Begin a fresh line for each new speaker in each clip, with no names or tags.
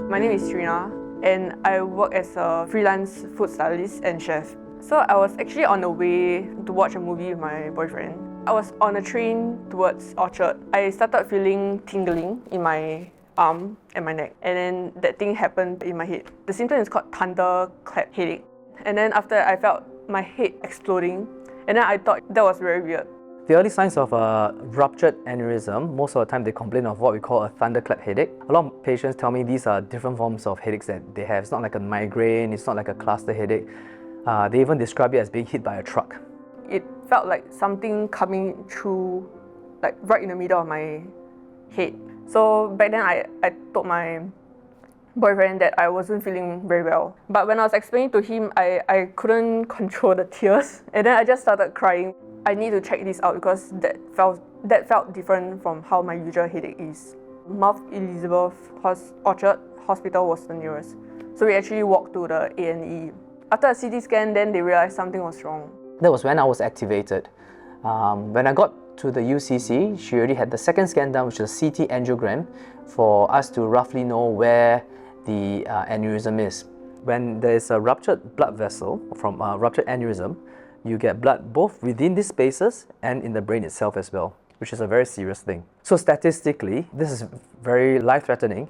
My name is Reina and I work as a freelance food stylist and chef. So I was actually on the way to watch a movie with my boyfriend. I was on a train towards Orchard. I started feeling tingling in my arm and my neck, and then that thing happened in my head. The symptom is called thunderclap headache. And then after I felt my head exploding, and then I thought that was very weird.
The early signs of a ruptured aneurysm, most of the time they complain of what we call a thunderclap headache. A lot of patients tell me these are different forms of headaches that they have. It's not like a migraine, it's not like a cluster headache. They even describe it as being hit by a truck.
It felt like something coming through, like right in the middle of my head. So back then I told my boyfriend that I wasn't feeling very well. But when I was explaining to him, I couldn't control the tears. And then I just started crying. I need to check this out because that felt different from how my usual headache is. Mount Elizabeth Orchard Hospital was the nearest. So we actually walked to the A&E. After a CT scan, then they realized something was wrong.
That was when I was activated. When I got to the UCC, she already had the second scan done, which is a CT angiogram, for us to roughly know where the aneurysm is. When there is a ruptured blood vessel from a ruptured aneurysm, you get blood both within these spaces and in the brain itself as well, which is a very serious thing. So statistically, this is very life-threatening,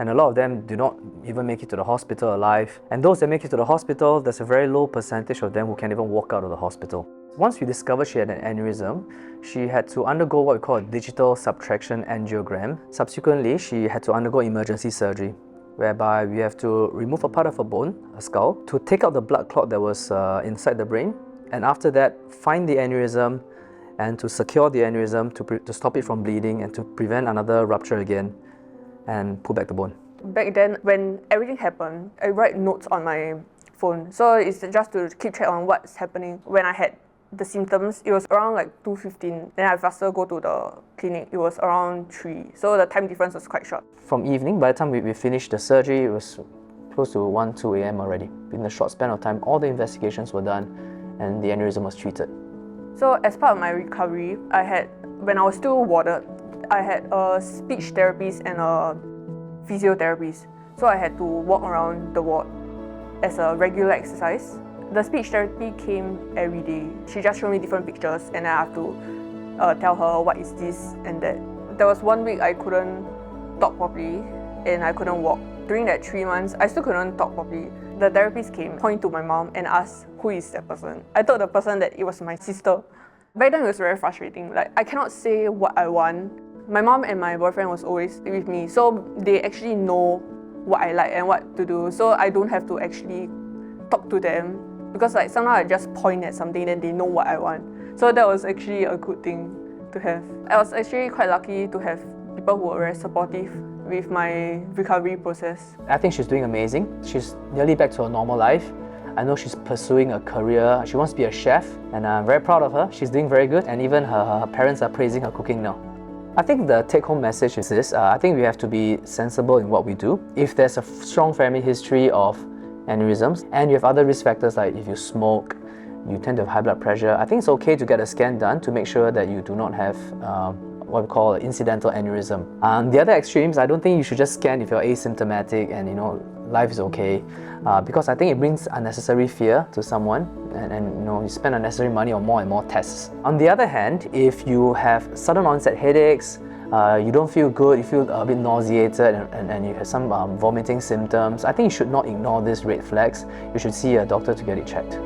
and a lot of them do not even make it to the hospital alive. And those that make it to the hospital, there's a very low percentage of them who can even walk out of the hospital. Once we discovered she had an aneurysm, she had to undergo what we call a digital subtraction angiogram. Subsequently, she had to undergo emergency surgery, whereby we have to remove a part of her bone, a skull, to take out the blood clot that was inside the brain, and after that, find the aneurysm and to secure the aneurysm to stop it from bleeding and to prevent another rupture again and pull back the bone.
Back then, when everything happened, I write notes on my phone. So it's just to keep track on what's happening. When I had the symptoms, it was around like 2:15. Then I faster go to the clinic. It was around 3. So the time difference was quite short.
From evening, by the time we finished the surgery, it was close to 1, 2 a.m. already. In a short span of time, all the investigations were done and the aneurysm was treated.
So as part of my recovery, when I was still warded, I had a speech therapist and a physiotherapist. So I had to walk around the ward as a regular exercise. The speech therapy came every day. She just showed me different pictures and I have to tell her what is this and that. There was 1 week I couldn't talk properly and I couldn't walk. During that 3 months, I still couldn't talk properly. The therapist came, pointed to my mom and asked, who is that person? I told the person that it was my sister. Back then it was very frustrating. Like, I cannot say what I want. My mom and my boyfriend was always with me, so they actually know what I like and what to do. So I don't have to actually talk to them because like sometimes I just point at something and they know what I want. So that was actually a good thing to have. I was actually quite lucky to have people who were very supportive with my recovery process.
I think she's doing amazing. She's nearly back to her normal life. I know she's pursuing a career. She wants to be a chef and I'm very proud of her. She's doing very good and even her parents are praising her cooking now. I think the take-home message is this. I think we have to be sensible in what we do. If there's a strong family history of aneurysms and you have other risk factors like if you smoke, you tend to have high blood pressure, I think it's okay to get a scan done to make sure that you do not have what we call an incidental aneurysm. On the other extremes, I don't think you should just scan if you're asymptomatic and life is okay, because I think it brings unnecessary fear to someone and you spend unnecessary money on more and more tests. On the other hand, if you have sudden onset headaches, you don't feel good, you feel a bit nauseated and you have some vomiting symptoms, I think you should not ignore these red flags. You should see a doctor to get it checked.